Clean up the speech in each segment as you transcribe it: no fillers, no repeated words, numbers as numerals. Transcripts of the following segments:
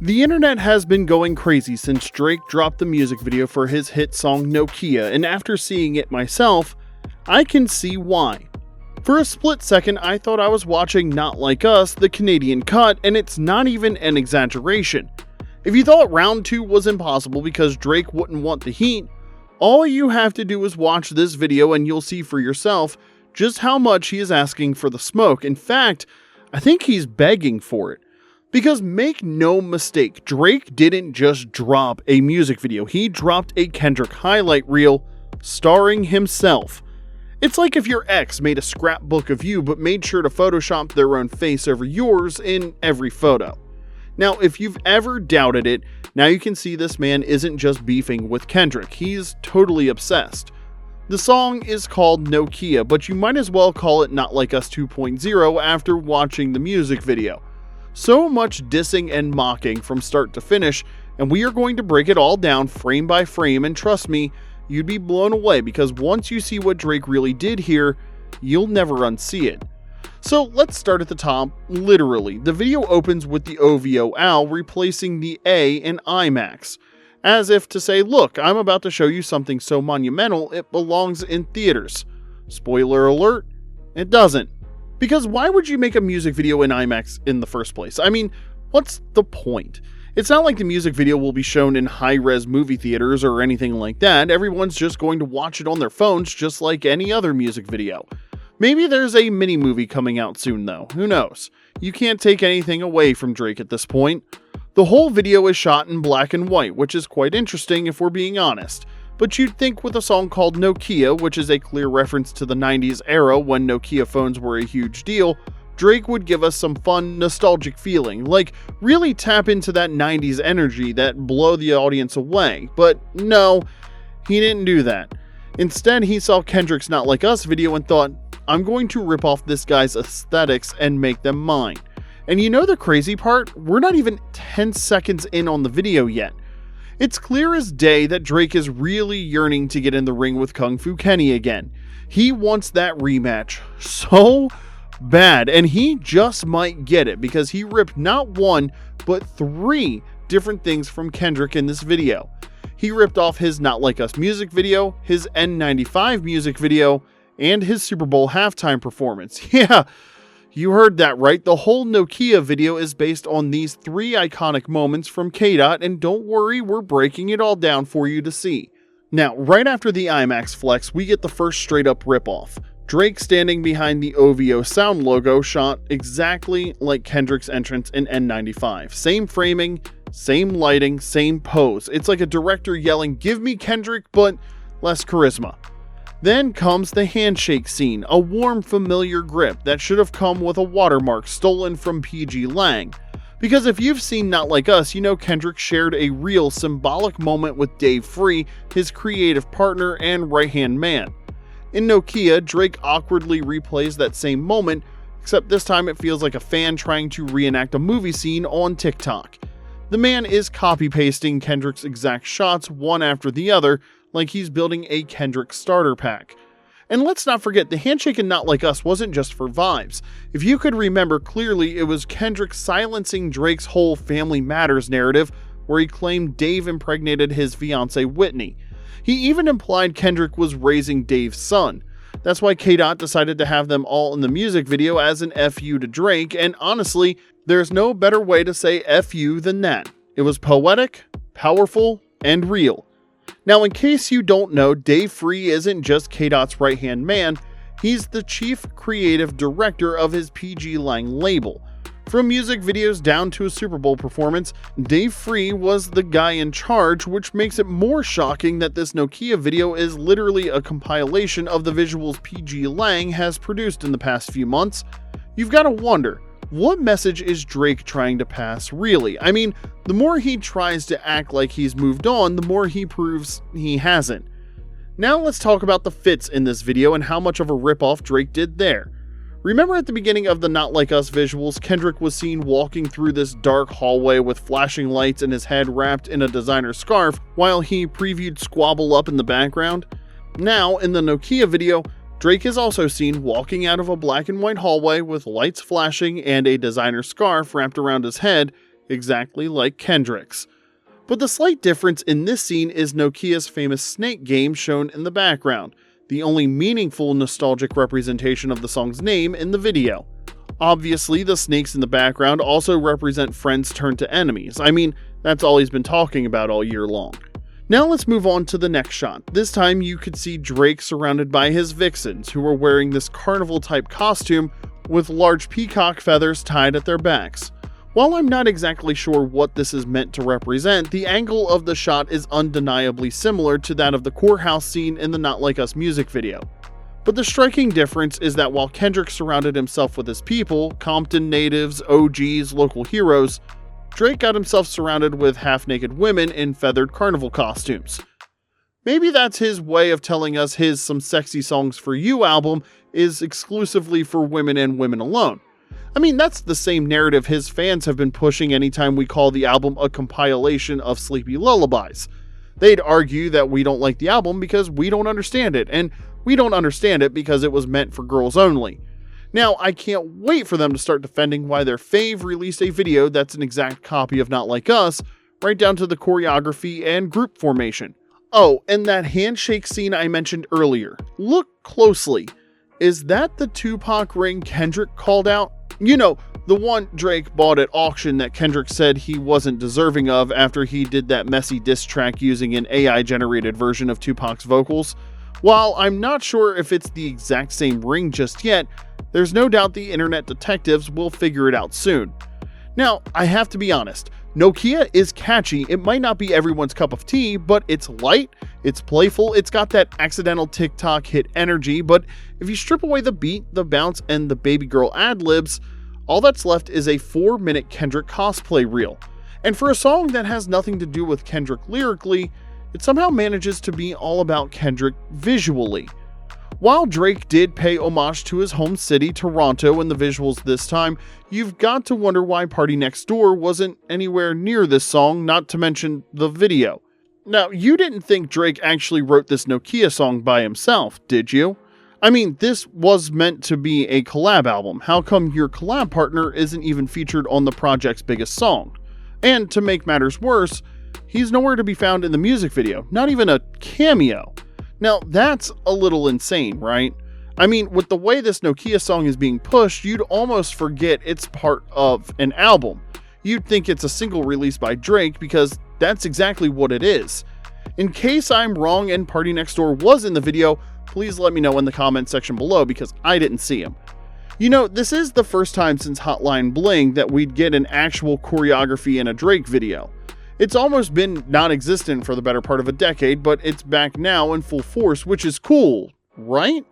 The internet has been going crazy since Drake dropped the music video for his hit song Nokia, and after seeing it myself, I can see why. For a split second, I thought I was watching Not Like Us, the Canadian cut, and it's not even an exaggeration. If you thought round 2 was impossible because Drake wouldn't want the heat, all you have to do is watch this video and you'll see for yourself just how much he is asking for the smoke. In fact, I think he's begging for it. Because make no mistake, Drake didn't just drop a music video, he dropped a Kendrick highlight reel starring himself. It's like if your ex made a scrapbook of you but made sure to Photoshop their own face over yours in every photo. Now, if you've ever doubted it, now you can see this man isn't just beefing with Kendrick, he's totally obsessed. The song is called Nokia, but you might as well call it Not Like Us 2.0 after watching the music video. So much dissing and mocking from start to finish, and we are going to break it all down frame by frame, and trust me, you'd be blown away because once you see what Drake really did here, you'll never unsee it. So let's start at the top, literally. The video opens with the OVO owl replacing the A in IMAX, as if to say, look, I'm about to show you something so monumental it belongs in theaters. Spoiler alert, it doesn't. Because why would you make a music video in IMAX in the first place? I mean, what's the point? It's not like the music video will be shown in high-res movie theaters or anything like that. Everyone's just going to watch it on their phones just like any other music video. Maybe there's a mini-movie coming out soon though, who knows? You can't take anything away from Drake at this point. The whole video is shot in black and white, which is quite interesting if we're being honest. But you'd think with a song called Nokia, which is a clear reference to the 90s era when Nokia phones were a huge deal, Drake would give us some fun, nostalgic feeling, like really tap into that 90s energy that blow the audience away. But no, he didn't do that. Instead, he saw Kendrick's Not Like Us video and thought, I'm going to rip off this guy's aesthetics and make them mine. And you know the crazy part? We're not even 10 seconds in on the video yet. It's clear as day that Drake is really yearning to get in the ring with Kung Fu Kenny again. He wants that rematch so bad, and he just might get it because he ripped not one, but 3 different things from Kendrick in this video. He ripped off his Not Like Us music video, his N95 music video, and his Super Bowl halftime performance. Yeah, you heard that right. The whole Nokia video is based on these 3 iconic moments from K-Dot, and don't worry, we're breaking it all down for you to see. Now, right after the IMAX flex, we get the first straight up ripoff. Drake standing behind the OVO sound logo shot exactly like Kendrick's entrance in N95. Same framing, same lighting, same pose. It's like a director yelling, "Give me Kendrick, but less charisma." Then comes the handshake scene, a warm, familiar grip that should have come with a watermark stolen from PG Lang. Because if you've seen Not Like Us, you know Kendrick shared a real symbolic moment with Dave Free, his creative partner and right-hand man. In Nokia, Drake awkwardly replays that same moment, except this time it feels like a fan trying to reenact a movie scene on TikTok. The man is copy-pasting Kendrick's exact shots one after the other, like he's building a Kendrick starter pack. And let's not forget, the handshake in Not Like Us wasn't just for vibes. If you could remember clearly, it was Kendrick silencing Drake's whole Family Matters narrative, where he claimed Dave impregnated his fiancée Whitney. He even implied Kendrick was raising Dave's son. That's why K-Dot decided to have them all in the music video as an FU to Drake, and honestly, there's no better way to say FU than that. It was poetic, powerful, and real. Now, in case you don't know, Dave Free isn't just K-Dot's right-hand man, he's the chief creative director of his PG Lang label. From music videos down to a Super Bowl performance, Dave Free was the guy in charge, which makes it more shocking that this Nokia video is literally a compilation of the visuals PG Lang has produced in the past few months. You've got to wonder, what message is Drake trying to pass really? I mean, the more he tries to act like he's moved on, the more he proves he hasn't. Now let's talk about the fits in this video and how much of a ripoff Drake did there. Remember at the beginning of the Not Like Us visuals, Kendrick was seen walking through this dark hallway with flashing lights and his head wrapped in a designer scarf while he previewed Squabble Up in the background? Now, in the Nokia video, Drake is also seen walking out of a black and white hallway with lights flashing and a designer scarf wrapped around his head, exactly like Kendrick's. But the slight difference in this scene is Nokia's famous snake game shown in the background, the only meaningful nostalgic representation of the song's name in the video. Obviously, the snakes in the background also represent friends turned to enemies. I mean, that's all he's been talking about all year long. Now let's move on to the next shot. This time you could see Drake surrounded by his vixens, who are wearing this carnival type costume with large peacock feathers tied at their backs. While I'm not exactly sure what this is meant to represent, the angle of the shot is undeniably similar to that of the courthouse scene in the Not Like Us music video. But the striking difference is that while Kendrick surrounded himself with his people, Compton natives, OGs, local heroes, Drake got himself surrounded with half-naked women in feathered carnival costumes. Maybe that's his way of telling us his Some Sexy Songs for You album is exclusively for women and women alone. I mean, that's the same narrative his fans have been pushing anytime we call the album a compilation of sleepy lullabies. They'd argue that we don't like the album because we don't understand it, and we don't understand it because it was meant for girls only. Now, I can't wait for them to start defending why their fave released a video that's an exact copy of Not Like Us, right down to the choreography and group formation. Oh, and that handshake scene I mentioned earlier. Look closely. Is that the Tupac ring Kendrick called out? You know, the one Drake bought at auction that Kendrick said he wasn't deserving of after he did that messy diss track using an AI-generated version of Tupac's vocals. While I'm not sure if it's the exact same ring just yet, there's no doubt the internet detectives will figure it out soon. Now, I have to be honest, Nokia is catchy. It might not be everyone's cup of tea, but it's light, it's playful, it's got that accidental TikTok hit energy, but if you strip away the beat, the bounce, and the baby girl ad-libs, all that's left is a 4-minute Kendrick cosplay reel. And for a song that has nothing to do with Kendrick lyrically, it somehow manages to be all about Kendrick visually. While Drake did pay homage to his home city, Toronto, in the visuals this time, you've got to wonder why Party Next Door wasn't anywhere near this song, not to mention the video. Now, you didn't think Drake actually wrote this Nokia song by himself, did you? I mean, this was meant to be a collab album. How come your collab partner isn't even featured on the project's biggest song? And to make matters worse, he's nowhere to be found in the music video, not even a cameo. Now, that's a little insane, right? I mean, with the way this Nokia song is being pushed, you'd almost forget it's part of an album. You'd think it's a single released by Drake because that's exactly what it is. In case I'm wrong and Party Next Door was in the video, please let me know in the comment section below because I didn't see him. You know, this is the first time since Hotline Bling that we'd get an actual choreography in a Drake video. It's almost been non-existent for the better part of a decade, but it's back now in full force, which is cool, right?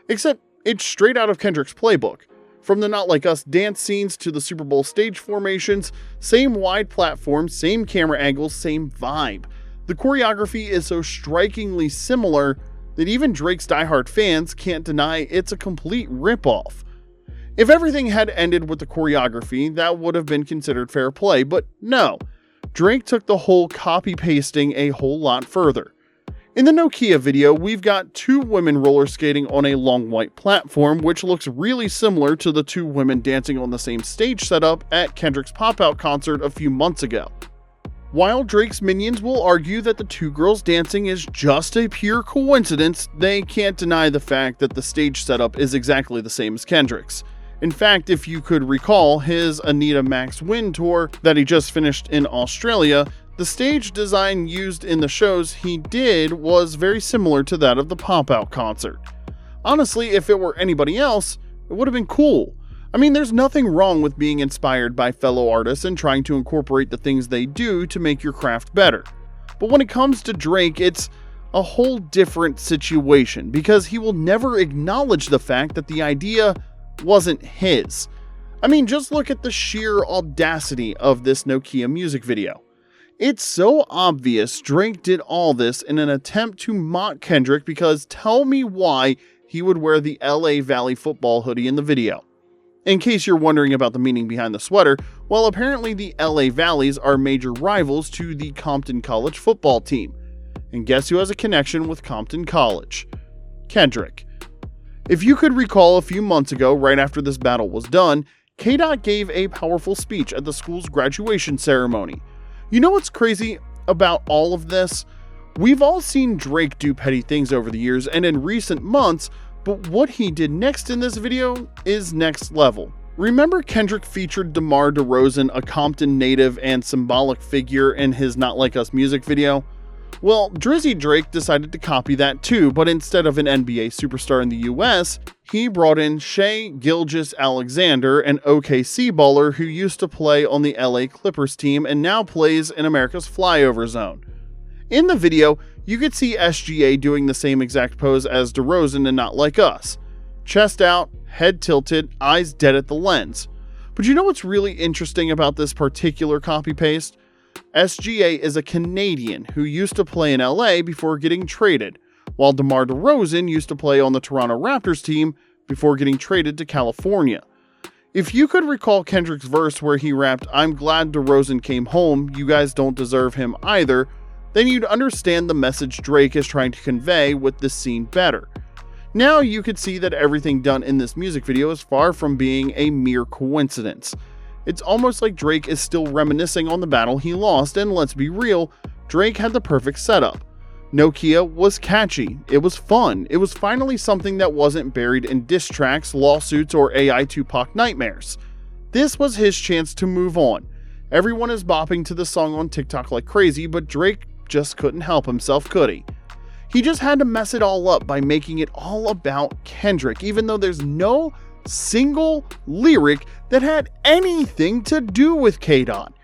Except it's straight out of Kendrick's playbook. From the Not Like Us dance scenes to the Super Bowl stage formations, same wide platform, same camera angles, same vibe. The choreography is so strikingly similar that even Drake's diehard fans can't deny it's a complete ripoff. If everything had ended with the choreography, that would have been considered fair play, but no. Drake took the whole copy-pasting a whole lot further. In the Nokia video, we've got two women roller skating on a long white platform, which looks really similar to the two women dancing on the same stage setup at Kendrick's pop-out concert a few months ago. While Drake's minions will argue that the two girls dancing is just a pure coincidence, they can't deny the fact that the stage setup is exactly the same as Kendrick's. In fact, if you could recall his Anita Max Win tour that he just finished in Australia, the stage design used in the shows he did was very similar to that of the pop-out concert. Honestly, if it were anybody else, it would have been cool. I mean, there's nothing wrong with being inspired by fellow artists and trying to incorporate the things they do to make your craft better. But when it comes to Drake, it's a whole different situation because he will never acknowledge the fact that the idea wasn't his. I mean, just look at the sheer audacity of this Nokia music video. It's so obvious Drake did all this in an attempt to mock Kendrick because tell me why he would wear the LA Valley football hoodie in the video. In case you're wondering about the meaning behind the sweater, well, apparently the LA Valleys are major rivals to the Compton College football team. And guess who has a connection with Compton College? Kendrick. If you could recall a few months ago, right after this battle was done, K-Dot gave a powerful speech at the school's graduation ceremony. You know what's crazy about all of this? We've all seen Drake do petty things over the years and in recent months, but what he did next in this video is next level. Remember Kendrick featured DeMar DeRozan, a Compton native and symbolic figure, in his Not Like Us music video? Well, Drizzy Drake decided to copy that too, but instead of an NBA superstar in the US, he brought in Shai Gilgeous-Alexander, an OKC baller who used to play on the LA Clippers team and now plays in America's flyover zone. In the video, you could see SGA doing the same exact pose as DeRozan in Not Like Us. Chest out, head tilted, eyes dead at the lens. But you know what's really interesting about this particular copy-paste? SGA is a Canadian who used to play in LA before getting traded, while DeMar DeRozan used to play on the Toronto Raptors team before getting traded to California. If you could recall Kendrick's verse where he rapped, "I'm glad DeRozan came home, you guys don't deserve him either," then you'd understand the message Drake is trying to convey with this scene better. Now you could see that everything done in this music video is far from being a mere coincidence. It's almost like Drake is still reminiscing on the battle he lost, and let's be real, Drake had the perfect setup. Nokia was catchy, it was fun, it was finally something that wasn't buried in diss tracks, lawsuits, or AI Tupac nightmares. This was his chance to move on. Everyone is bopping to the song on TikTok like crazy, but Drake just couldn't help himself, could he? He just had to mess it all up by making it all about Kendrick, even though there's no single lyric that had anything to do with K-Dot.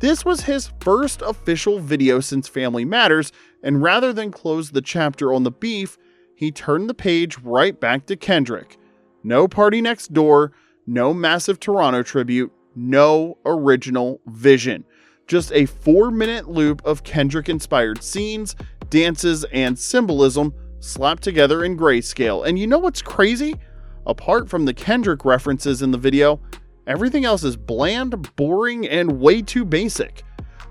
This was his first official video since Family Matters, and rather than close the chapter on the beef, he turned the page right back to Kendrick. No Party Next Door, no massive Toronto tribute, no original vision. Just a 4-minute loop of Kendrick-inspired scenes, dances, and symbolism slapped together in grayscale. And you know what's crazy? Apart from the Kendrick references in the video, everything else is bland, boring, and way too basic.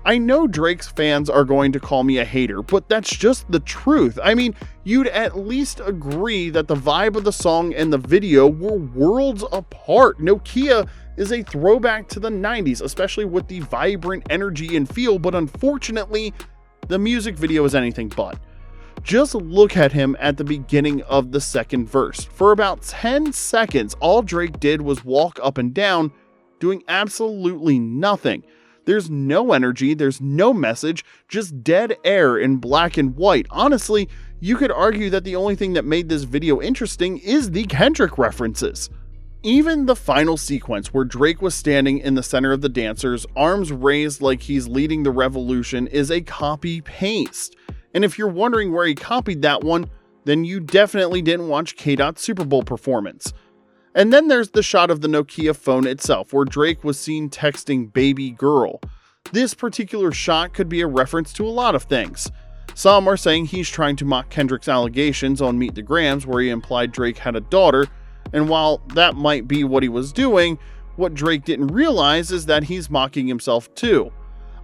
I know Drake's fans are going to call me a hater, but that's just the truth. I mean, you'd at least agree that the vibe of the song and the video were worlds apart. Nokia is a throwback to the 90s, especially with the vibrant energy and feel, but unfortunately, the music video is anything but. Just look at him at the beginning of the second verse. For about 10 seconds, all Drake did was walk up and down, doing absolutely nothing. There's no energy, there's no message, just dead air in black and white. Honestly, you could argue that the only thing that made this video interesting is the Kendrick references. Even the final sequence where Drake was standing in the center of the dancers, arms raised like he's leading the revolution, is a copy-paste. And if you're wondering where he copied that one, then you definitely didn't watch K-Dot's Super Bowl performance. And then there's the shot of the Nokia phone itself, where Drake was seen texting baby girl. This particular shot could be a reference to a lot of things. Some are saying he's trying to mock Kendrick's allegations on Meet the Grams, where he implied Drake had a daughter, and while that might be what he was doing, what Drake didn't realize is that he's mocking himself too.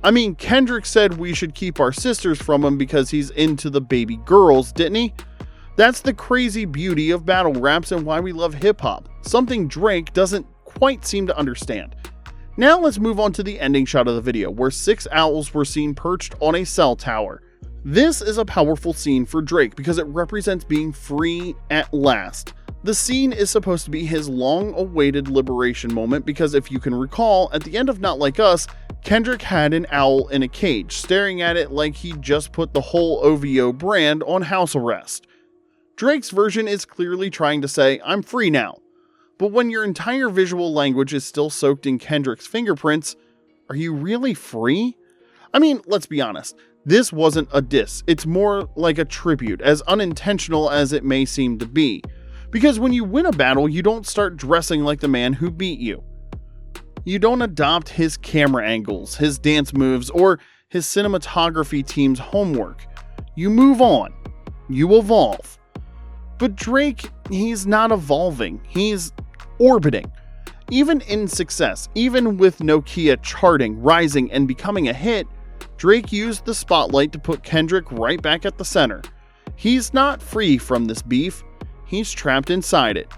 I mean, Kendrick said we should keep our sisters from him because he's into the baby girls, didn't he? That's the crazy beauty of battle raps and why we love hip-hop, something Drake doesn't quite seem to understand. Now let's move on to the ending shot of the video, where 6 owls were seen perched on a cell tower. This is a powerful scene for Drake because it represents being free at last. The scene is supposed to be his long-awaited liberation moment because if you can recall, at the end of Not Like Us, Kendrick had an owl in a cage, staring at it like he just put the whole OVO brand on house arrest. Drake's version is clearly trying to say, I'm free now. But when your entire visual language is still soaked in Kendrick's fingerprints, are you really free? I mean, let's be honest, this wasn't a diss, it's more like a tribute, as unintentional as it may seem to be. Because when you win a battle, you don't start dressing like the man who beat you. You don't adopt his camera angles, his dance moves, or his cinematography team's homework. You move on. You evolve. But Drake, he's not evolving. He's orbiting. Even in success, even with Nokia charting, rising, and becoming a hit, Drake used the spotlight to put Kendrick right back at the center. He's not free from this beef. He's trapped inside it.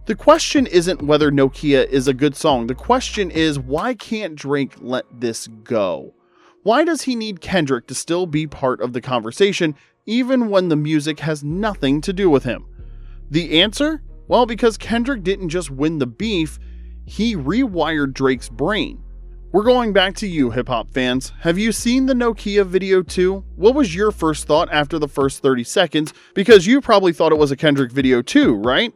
The question isn't whether Nokia is a good song. The question is, why can't Drake let this go? Why does he need Kendrick to still be part of the conversation, even when the music has nothing to do with him? The answer? Well, because Kendrick didn't just win the beef, he rewired Drake's brain. We're going back to you, hip-hop fans. Have you seen the Nokia video too? What was your first thought after the first 30 seconds? Because you probably thought it was a Kendrick video too, right?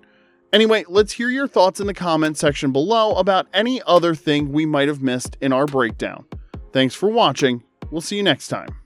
Anyway, let's hear your thoughts in the comment section below about any other thing we might have missed in our breakdown. Thanks for watching. We'll see you next time.